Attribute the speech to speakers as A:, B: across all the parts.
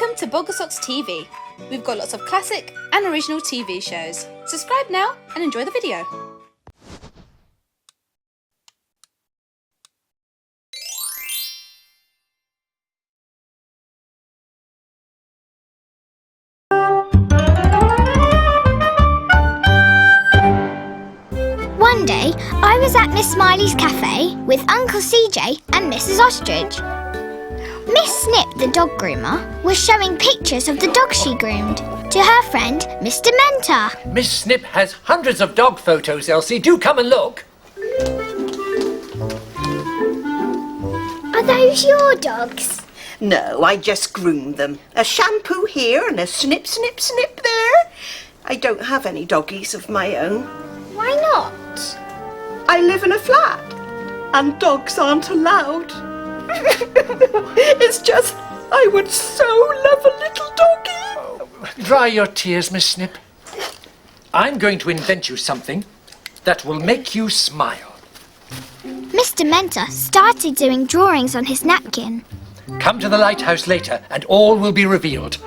A: Welcome to Bogglesox TV. We've got lots of classic and original TV shows. Subscribe now and enjoy the video.
B: One day, I was at Miss Smiley's cafe with Uncle CJ and Mrs. Ostrich. Miss Snip, the dog groomer, was showing pictures of the dog she groomed to her friend, Mr. Mentor.
C: Miss Snip has hundreds of dog photos, Elsie. Do come and look.
B: Are those your dogs?
D: No, I just groomed them. A shampoo here and a snip, snip, snip there. I don't have any doggies of my own.
B: Why not?
D: I live in a flat and dogs aren't allowed. It's just, I would so love a little doggy.
C: Dry your tears, Miss Snip. I'm going to invent you something that will make you smile.
B: Mr. Mentor started doing drawings on his napkin.
C: Come to the lighthouse later and all will be revealed.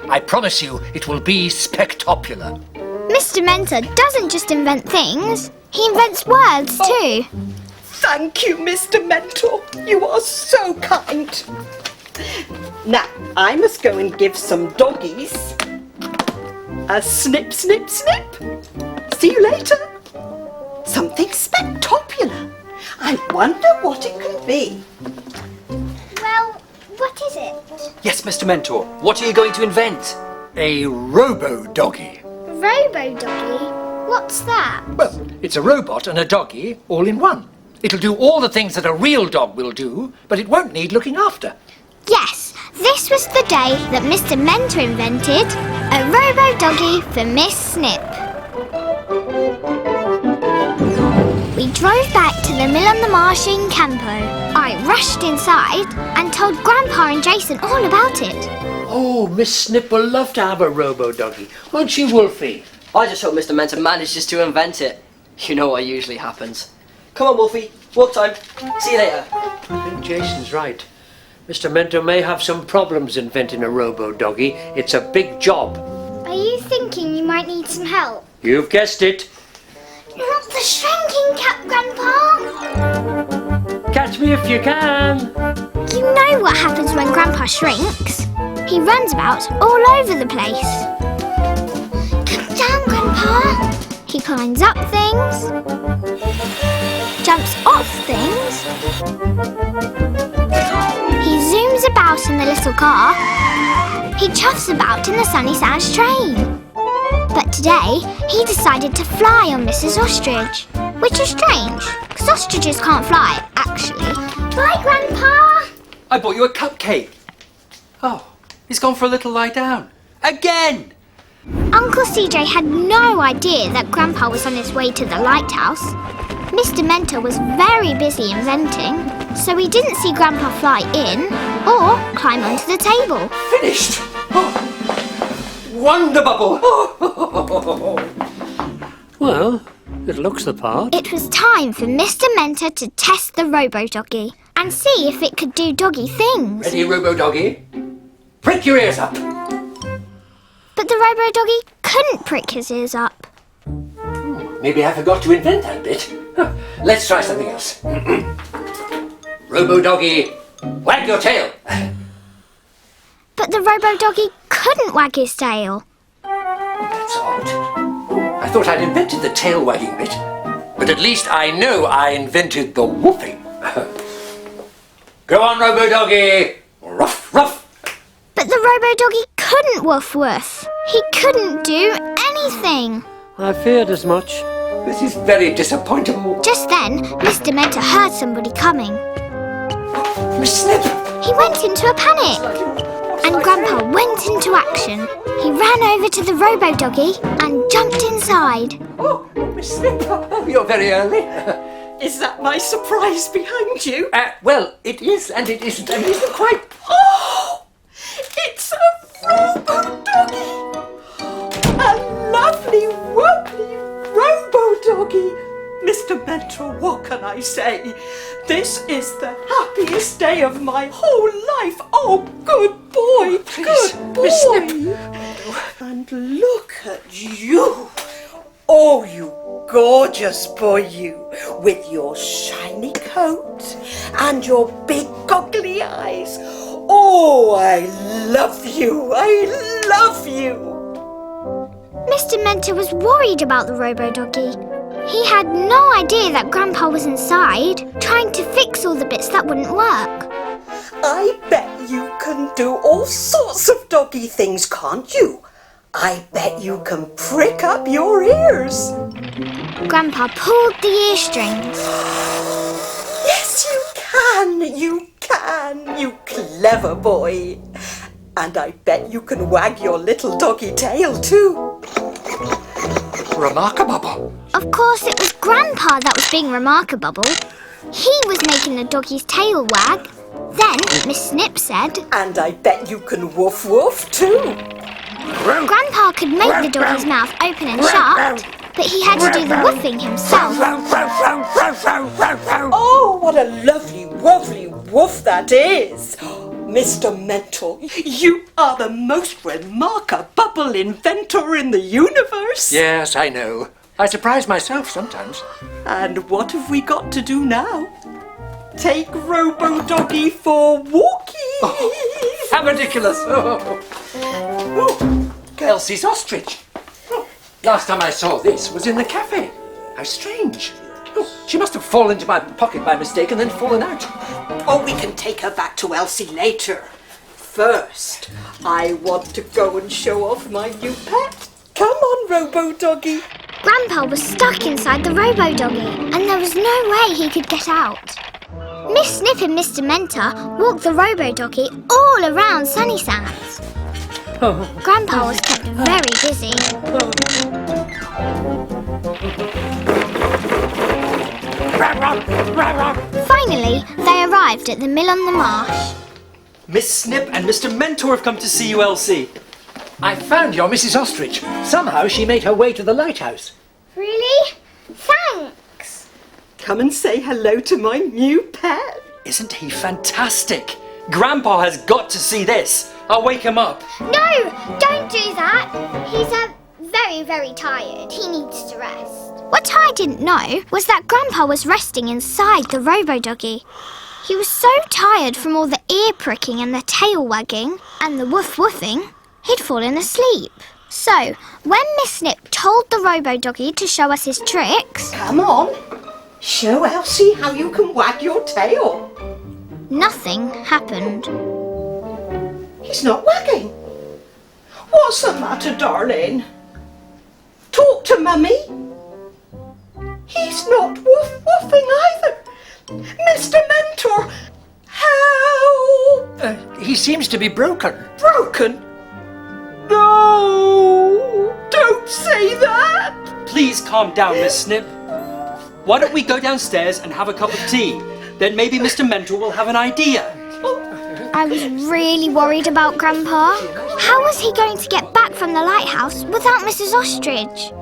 C: I promise you it will be spectacular.
B: Mr. Mentor doesn't just invent things, he invents words too.
D: Thank you, Mr. Mentor. You are so kind. Now, I must go and give some doggies a snip, snip, snip. See you later. Something spectacular. I wonder what it can be.
B: Well, what is it?
E: Yes, Mr. Mentor. What are you going to invent?
C: A robo-doggy.
B: Robodoggy? What's that?
C: Well, it's a robot and a doggy all in one. It'll do all the things that a real dog will do, but it won't need looking after.
B: Yes, this was the day that Mr. Mentor invented a Robodoggy for Miss Snip. We drove back to the mill on the marsh in Campo. I rushed inside and told Grandpa and Jason all about it.
F: Oh, Miss Snip will love to have a robo-doggy, won't she, Wolfie?
E: I just hope Mr. Mentor manages to invent it. You know what usually happens. Come on, Wolfie. Walk time. See you later.
F: I think Jason's right. Mr. Mentor may have some problems inventing a robo-doggy. It's a big job.
B: Are you thinking you might need some help?
F: You've guessed it.
B: Not the shrinking cap, Grandpa!
F: Catch me if you can.
B: You know what happens when Grandpa shrinks. He runs about all over the place. Come down, Grandpa. He climbs up things, jumps off things. He zooms about in the little car. He chuffs about in the Sunnysands train. But today, he decided to fly on Mrs. Ostrich, which is strange, because ostriches can't fly, actually. Bye, Grandpa!
E: I bought you a cupcake. Oh, he's gone for a little lie down. Again!
B: Uncle CJ had no idea that Grandpa was on his way to the lighthouse. Mr. Mentor was very busy inventing, so he didn't see Grandpa fly in or climb onto the table.
E: Finished! Oh. Wonder bubble!
F: Well, it looks the part.
B: It was time for Mr. Mentor to test the Robodoggy and see if it could do doggy things.
C: Ready, robo-doggy? Prick your ears up.
B: But the Robodoggy couldn't prick his ears up.
C: Maybe I forgot to invent that bit. Let's try something else. Robo-doggy, wag your tail.
B: But the Robodoggy couldn't wag his tail.
C: That's odd. I thought I'd invented the tail wagging bit. But at least I know I invented the whooping. Go on, Robo-doggy. Ruff, ruff.
B: But the Robodoggy couldn't woof woof. He couldn't do anything.
F: I feared as much.
C: This is very disappointing.
B: Just then, Mr. Mentor heard somebody coming.
C: Miss Snip.
B: He went into a panic. And Grandpa went into action. He ran over to the Robodoggy and jumped inside.
C: Oh, Miss Snip, you're very early.
D: Is that my surprise behind you?
C: Well, it is and it isn't. And it isn't quite.
D: Oh! It's a Robodoggy! A lovely, wobbly Robodoggy! Mr. Mentor, what can I say? This is the happiest day of my whole life. Oh, good boy! boy,
C: Please,
D: good boy.
C: Miss Snip.
D: And look at you. Oh, you gorgeous boy, you, with your shiny coat and your big goggly eyes. Oh, I love you. I love you.
B: Mr. Mentor was worried about the Robodoggy. He had no idea that Grandpa was inside, trying to fix all the bits that wouldn't work.
D: I bet you can do all sorts of doggy things, can't you? I bet you can prick up your ears.
B: Grandpa pulled the ear strings.
D: Yes, you can, you clever boy. And I bet you can wag your little doggy tail too.
C: Remarkable.
B: Of course, it was Grandpa that was being remarkable. He was making the doggy's tail wag. Then Miss Snip said,
D: And I bet you can woof woof too.
B: Grandpa could make the doggy's mouth open and shut, but he had to do the woofing himself.
D: Oh, what a lovely, lovely woof that is. Mr. Mental, you are the most remarkable inventor in the universe.
C: Yes, I know. I surprise myself sometimes.
D: And what have we got to do now? Take Robodoggy for walking.
C: How ridiculous. Elsie's ostrich. Last time I saw this was in the cafe. How strange. She must have fallen into my pocket by mistake and then fallen out.
D: Oh, we can take her back to Elsie later. First, I want to go and show off my new pet. Come on, Robodoggy.
B: Grandpa was stuck inside the Robodoggy, and there was no way he could get out. Miss Snip and Mr. Mentor walked the Robodoggy all around Sunnysands. Grandpa was kept very busy. Finally, they arrived at the mill on the marsh.
G: Miss Snip and Mr. Mentor have come to see you, Elsie.
C: I found your Mrs. Ostrich. Somehow she made her way to the lighthouse.
B: Really? Thanks.
D: Come and say hello to my new pet.
G: Isn't he fantastic? Grandpa has got to see this. I'll wake him up.
B: No, don't do that. He's very, very tired. He needs to rest. What I didn't know was that Grandpa was resting inside the Robodoggy. He was so tired from all the ear pricking and the tail wagging and the woof woofing, he'd fallen asleep. So, when Miss Snip told the Robodoggy to show us his tricks,
D: Come on. Show Elsie how you can wag your tail.
B: nothing happened.
D: He's not wagging. What's the matter, darling? Talk to Mummy. He's not woof woofing either. Mr. Mentor, help!
C: He seems to be broken.
D: Broken? No! Don't say that!
G: Please calm down, Miss Snip. Why don't we go downstairs and have a cup of tea? Then maybe Mr. Mentor will have an idea.
B: I was really worried about Grandpa. How was he going to get back from the lighthouse without Mrs. Ostrich?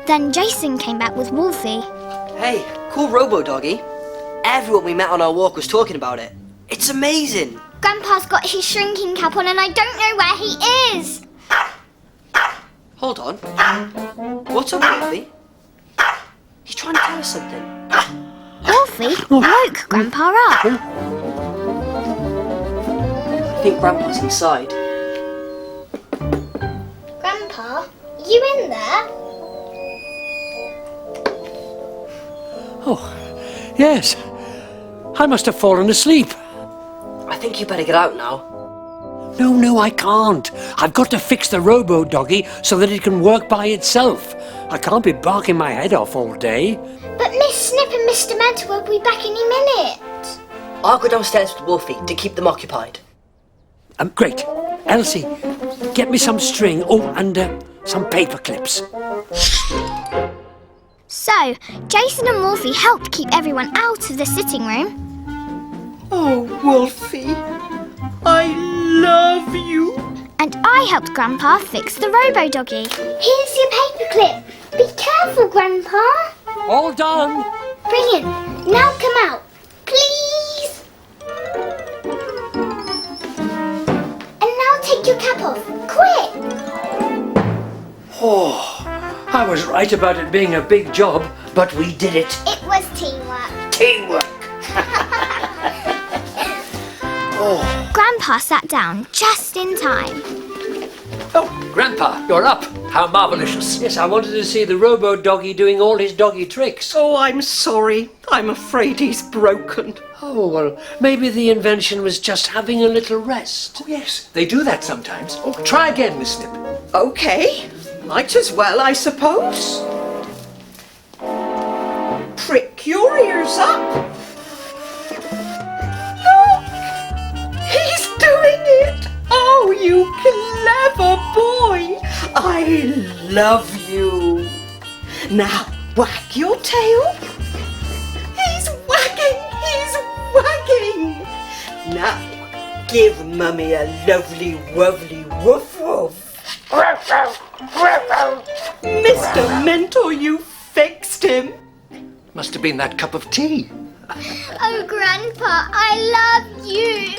B: Then Jason came back with Wolfie.
E: Hey, cool Robodoggy. Everyone we met on our walk was talking about it. It's amazing.
B: Grandpa's got his shrinking cap on and I don't know where he is.
E: Hold on. What's up, Wolfie? He's trying to tell us something.
B: Wolfie woke Grandpa up.
E: I think Grandpa's inside.
B: Grandpa, you in there?
F: Oh, yes. I must have fallen asleep.
E: I think you better get out now.
F: No, I can't. I've got to fix the Robodoggy so that it can work by itself. I can't be barking my head off all day.
B: But Miss Snip and Mr. Mentor will be back any minute.
E: I'll go downstairs with Wolfie to keep them occupied.
F: Great. Elsie, get me some string. Oh, and some paper clips.
B: So, Jason and Wolfie helped keep everyone out of the sitting room.
D: Oh, Wolfie, I love you.
B: And I helped Grandpa fix the Robodoggy. Here's your paperclip. Be careful, Grandpa.
F: All done.
B: Brilliant. Now come out. Please. And now your cap off, quick!
F: Oh, I was right about it being a big job, but we did it.
B: It was teamwork.
F: Teamwork.
B: Grandpa sat down just in time.
C: Oh, Grandpa, you're up. How marvellous.
F: Yes, I wanted to see the Robodoggy doing all his doggy tricks.
D: Oh, I'm sorry. I'm afraid he's broken.
F: Oh, well, maybe the invention was just having a little rest.
C: Oh, yes, they do that sometimes. Oh, try again, Miss Snip.
D: Okay, might as well, I suppose. Prick your ears up. Look! He's doing it! Oh, you clever boy! I love you. Now, wag your tail. He's wagging! He's wagging! Now, give Mummy a lovely, lovely woof woof. Mr. Mentor, you fixed him.
C: Must have been that cup of tea.
B: Oh, Grandpa, I love you!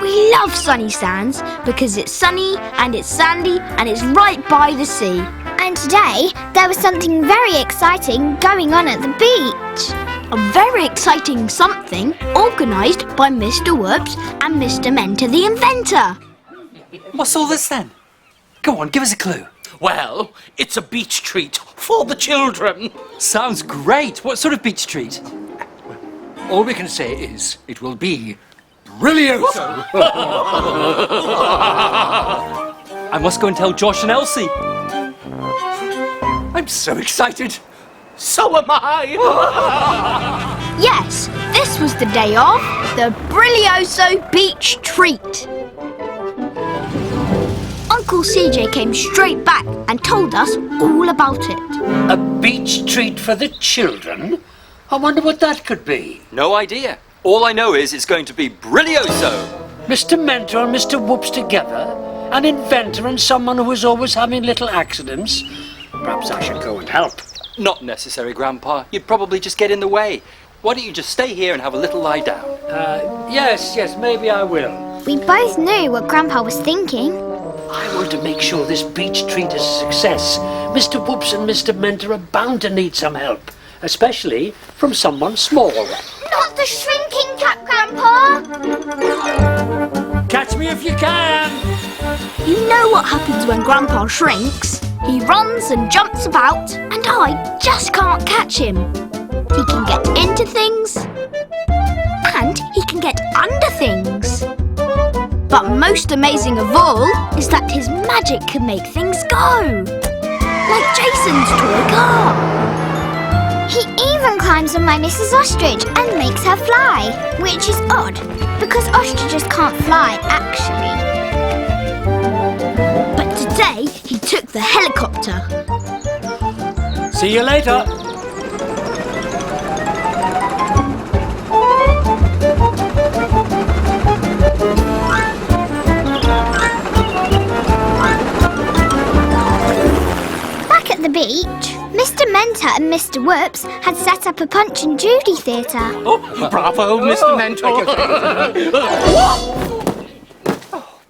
H: We love Sunnysands because it's sunny and it's sandy and it's right by the sea.
B: And today, there was something very exciting going on at the beach.
H: A very exciting something organised by Mr. Whoops and Mr. Mentor the inventor.
G: What's all this then? Go on, give us a clue.
I: Well, it's a beach treat for the children.
G: Sounds great. What sort of beach treat?
C: All we can say is it will be Brillioso.
G: I must go and tell Josh and Elsie.
C: I'm so excited.
I: So am I.
H: Yes, this was the day of the Brillioso Beach Treat. Uncle CJ came straight back and told us all about it.
F: A beach treat for the children? I wonder what that could be.
G: No idea. All I know is it's going to be Brillioso.
F: Mr. Mentor and Mr. Whoops together? An inventor and someone who is always having little accidents? Perhaps I should go and help.
G: Not necessary, Grandpa. You'd probably just get in the way. Why don't you just stay here and have a little lie down?
F: Yes, maybe I will.
B: We both knew what Grandpa was thinking.
F: I want to make sure this beach treat is a success. Mr. Whoops and Mr. Mentor are bound to need some help, especially from someone small.
B: Not the shrinking cap, Grandpa!
F: Catch me if you can!
H: You know what happens when Grandpa shrinks. He runs and jumps about, and I just can't catch him. He can get into things, and he can get under things. But most amazing of all is that his magic can make things go. Like Jason's toy car.
B: He even climbs on my Mrs. Ostrich and makes her fly, which is odd, because ostriches can't fly, actually.
H: But today, he took the helicopter.
F: See you later.
B: Back at the beach, Mr. Mentor and Mr. Whoops had set up a Punch and Judy theatre.
I: Oh, bravo, Mr. Mentor.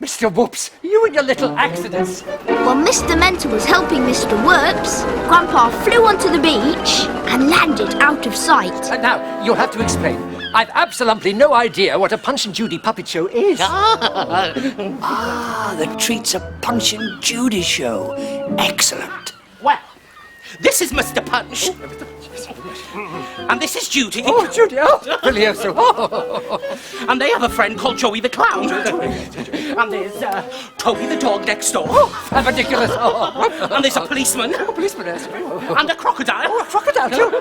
C: Mr. Whoops, you and your little accidents.
H: While Mr. Mentor was helping Mr. Whoops, Grandpa flew onto the beach and landed out of sight.
C: Now, you'll have to explain. I've absolutely no idea what a Punch and Judy puppet show is.
F: The treat's a Punch and Judy show. Excellent.
I: Well, this is Mr. Punch. And this is Judy.
C: Oh, Judy, oh, Brillioso.
I: And they have a friend called Joey the Clown. And there's Toby the dog next door.
C: How ridiculous.
I: And there's a policeman.
C: A policeman, yes.
I: And a crocodile.
C: Oh, a crocodile, too.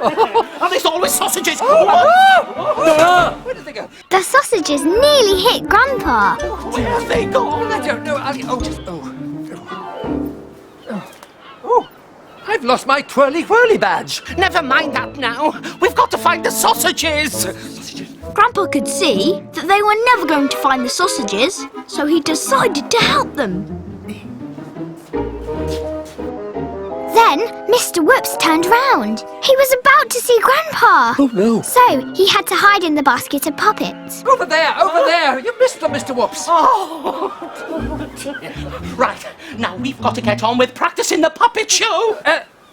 I: And there's always sausages.
C: Where did they go?
B: The sausages nearly hit Grandpa.
I: Where have they gone?
C: I don't know. I've I've lost my twirly-whirly badge.
I: Never mind that now. We've got to find the sausages.
H: Grandpa could see that they were never going to find the sausages, so he decided to help them.
B: Then Mr. Whoops turned round. He was about to see Grandpa.
F: Oh, no.
B: So he had to hide in the basket of puppets.
C: Over there! You missed them, Mr. Whoops.
I: Right, now we've got to get on with practicing the puppet show.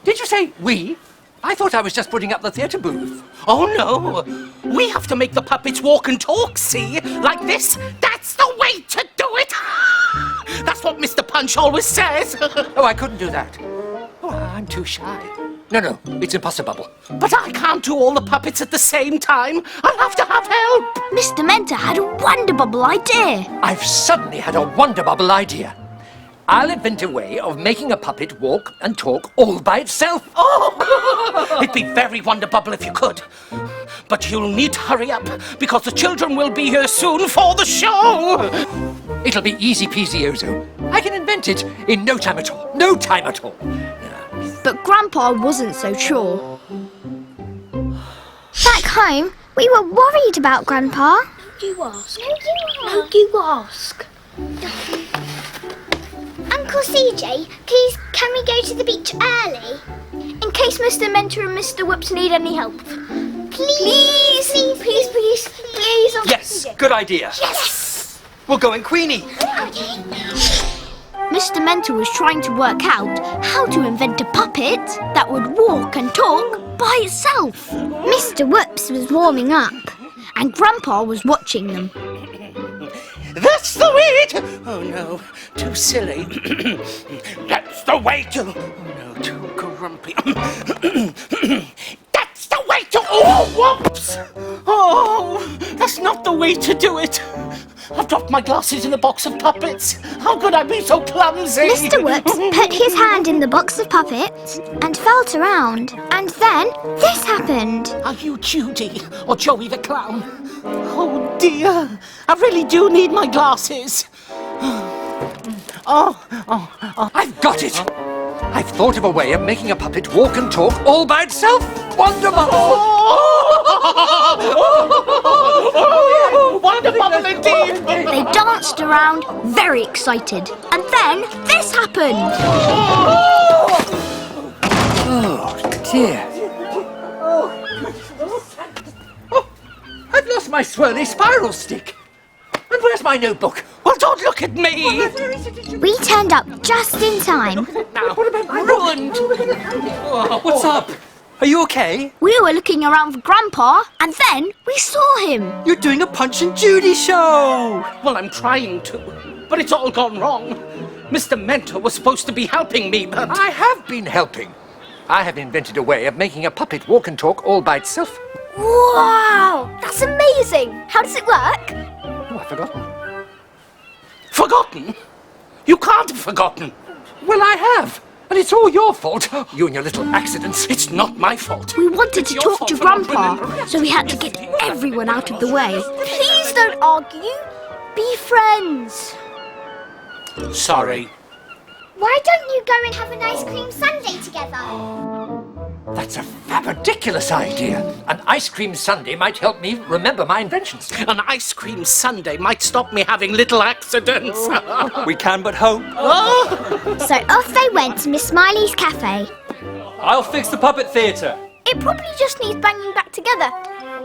C: Did you say we? I thought I was just putting up the theatre booth.
I: Oh no, we have to make the puppets walk and talk, see? Like this, that's the way to do it. That's what Mr. Punch always says.
C: Oh, I couldn't do that. Oh, I'm too shy. No, it's impossible.
I: But I can't do all the puppets at the same time. I'll have to have help.
H: Mr. Mentor had a wonderbubble idea.
C: I've suddenly had a wonderbubble idea. I'll invent a way of making a puppet walk and talk all by itself.
I: Oh, it'd be very wonderbubble if you could. But you'll need to hurry up, because the children will be here soon for the show.
C: It'll be easy peasy, Ozo. I can invent it in no time at all. No time at all.
H: But Grandpa wasn't so sure.
B: Back home, we were worried about Grandpa.
H: You ask.
B: No, you ask. Uncle CJ, please, can we go to the beach early?
H: In case Mr. Mentor and Mr. Whoops need any help.
B: Please, Uncle
G: Yes,
B: CJ.
G: good idea.
B: Yes!
G: We'll go in Queenie.
B: Okay.
H: Mr. Mentor was trying to work out how to invent a puppet that would walk and talk by itself.
B: Mr. Whoops was warming up.
H: And Grandpa was watching them.
I: That's the way to... Oh no, too silly. That's the way to... Oh no, too grumpy. That's the way to... Oh, whoops! Oh, that's not the way to do it. I've dropped my glasses in the box of puppets. How could I be so clumsy?
B: Mr. Whoops put his hand in the box of puppets and felt around. And then this happened.
I: Are you Judy or Joey the Clown? Oh dear, I really do need my glasses.
C: I've got it! I've thought of a way of making a puppet walk and talk all by itself. Wonderful!
I: Wonderful indeed!
H: They danced around, very excited. And then this happened.
C: Oh, dear. I've lost my swirly spiral stick. And where's my notebook?
I: Well, don't look at me!
B: We turned up just in time.
I: Now, ruined!
G: What's up? Are you okay?
H: We were looking around for Grandpa, and then we saw him.
G: You're doing a Punch and Judy show!
I: Well, I'm trying to, but it's all gone wrong. Mr. Mentor was supposed to be helping me, but...
C: I have been helping. I have invented a way of making a puppet walk and talk all by itself.
H: Wow! That's amazing! How does it work?
C: Oh, I've forgotten.
I: Forgotten? You can't have forgotten.
C: Well, I have. And it's all your fault. You and your little accidents.
I: It's not my fault.
H: We wanted to
I: It's your
H: talk to
I: fault for not
H: Grandpa,
I: remembering.
H: so we had to get everyone out of the way. Please don't argue. Be friends.
I: Sorry.
B: Why don't you go and have an ice cream sundae together?
C: That's a fabulous idea. An ice cream sundae might help me remember my inventions.
I: An ice cream sundae might stop me having little accidents.
G: We can but hope.
B: So off they went to Miss Smiley's cafe.
G: I'll fix the puppet theatre.
H: It probably just needs banging back together.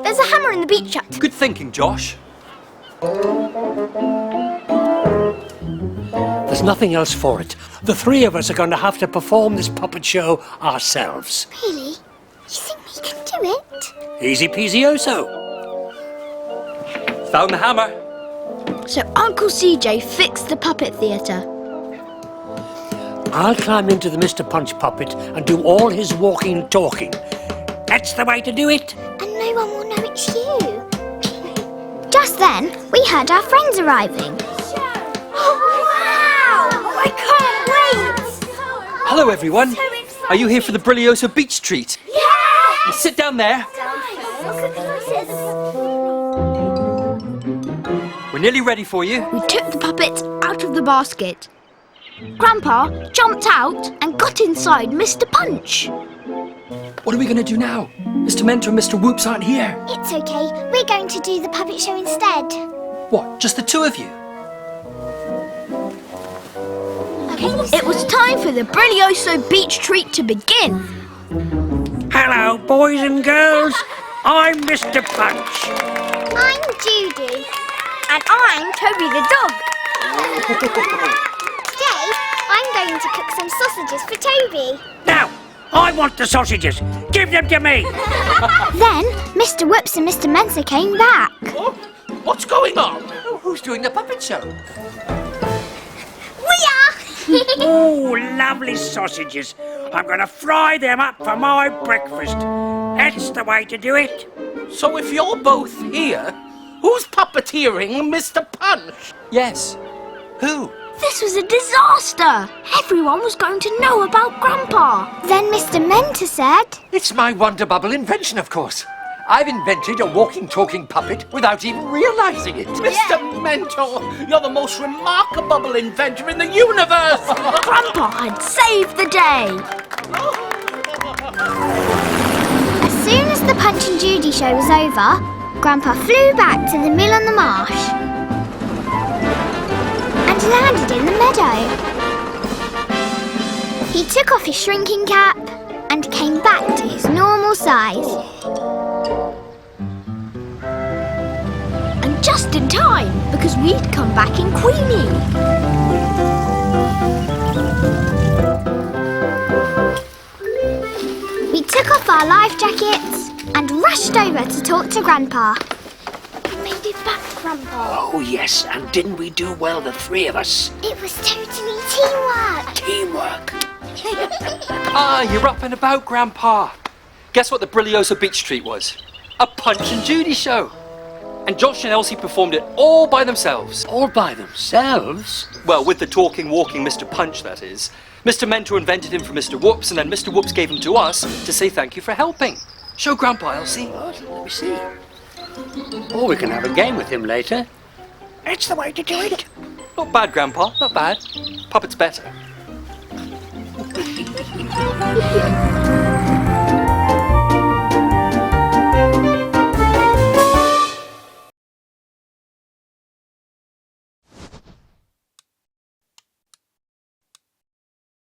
H: There's a hammer in the beach hut.
G: Good thinking, Josh.
F: There's nothing else for it. The three of us are going to have to perform this puppet show ourselves.
B: Really? You think we can do it?
F: Easy peasy-oso.
G: Found the hammer.
H: So Uncle CJ fixed the puppet theatre.
F: I'll climb into the Mr. Punch puppet and do all his walking and talking. That's the way to do it.
B: And no one will know it's you. Just then, we heard our friends arriving. I can't wait!
G: Hello, everyone. Are you here for the Brillioso Beach Treat?
B: Yeah!
G: Sit down there. We're nearly ready for you.
H: We took the puppet out of the basket. Grandpa jumped out and got inside Mr. Punch.
G: What are we going to do now? Mr. Mentor and Mr. Whoops aren't here.
B: It's okay. We're going to do the puppet show instead.
G: What, just the two of you?
H: It was time for the Brillioso Beach Treat to begin.
F: Hello, boys and girls. I'm Mr. Punch.
B: I'm Judy.
H: And I'm Toby the dog.
B: Today, I'm going to cook some sausages for Toby.
F: Now, I want the sausages. Give them to me.
B: Then, Mr. Whoops and Mr. Mentor came back.
I: Oh, what's going on?
C: Oh, who's doing the puppet show?
B: We are!
F: Oh, lovely sausages. I'm going to fry them up for my breakfast. That's the way to do it.
I: So if you're both here, who's puppeteering Mr. Punch?
G: Yes. Who?
H: This was a disaster. Everyone was going to know about Grandpa.
B: Then Mr. Mentor said,
C: It's my wonder bubble invention, of course. I've invented a walking, talking puppet without even realizing it.
I: Mr. Mentor, you're the most remarkable inventor in the universe!
H: Grandpa had saved the day.
B: as soon as the Punch and Judy show was over, Grandpa flew back to the mill on the marsh and landed in the meadow. He took off his shrinking cap and came back to his normal size.
H: And just in time, because we'd come back in Queenie.
B: We took off our life jackets and rushed over to talk to Grandpa. We made it back, Grandpa.
F: Oh, yes, and didn't we do well, the three of us?
B: It was totally teamwork.
F: Teamwork.
G: Ah, you're up and about, Grandpa. Guess what the Brillioso Beach Treat was? A Punch and Judy show. And Josh and Elsie performed it all by themselves.
F: All by themselves?
G: Well, with the talking, walking Mr. Punch, that is. Mr. Mentor invented him for Mr. Whoops, and then Mr. Whoops gave him to us to say thank you for helping. Show Grandpa, Elsie.
F: What? Let me see. Or we can have a game with him later. That's the way to do it.
G: Not bad, Grandpa, not bad. Puppet's better.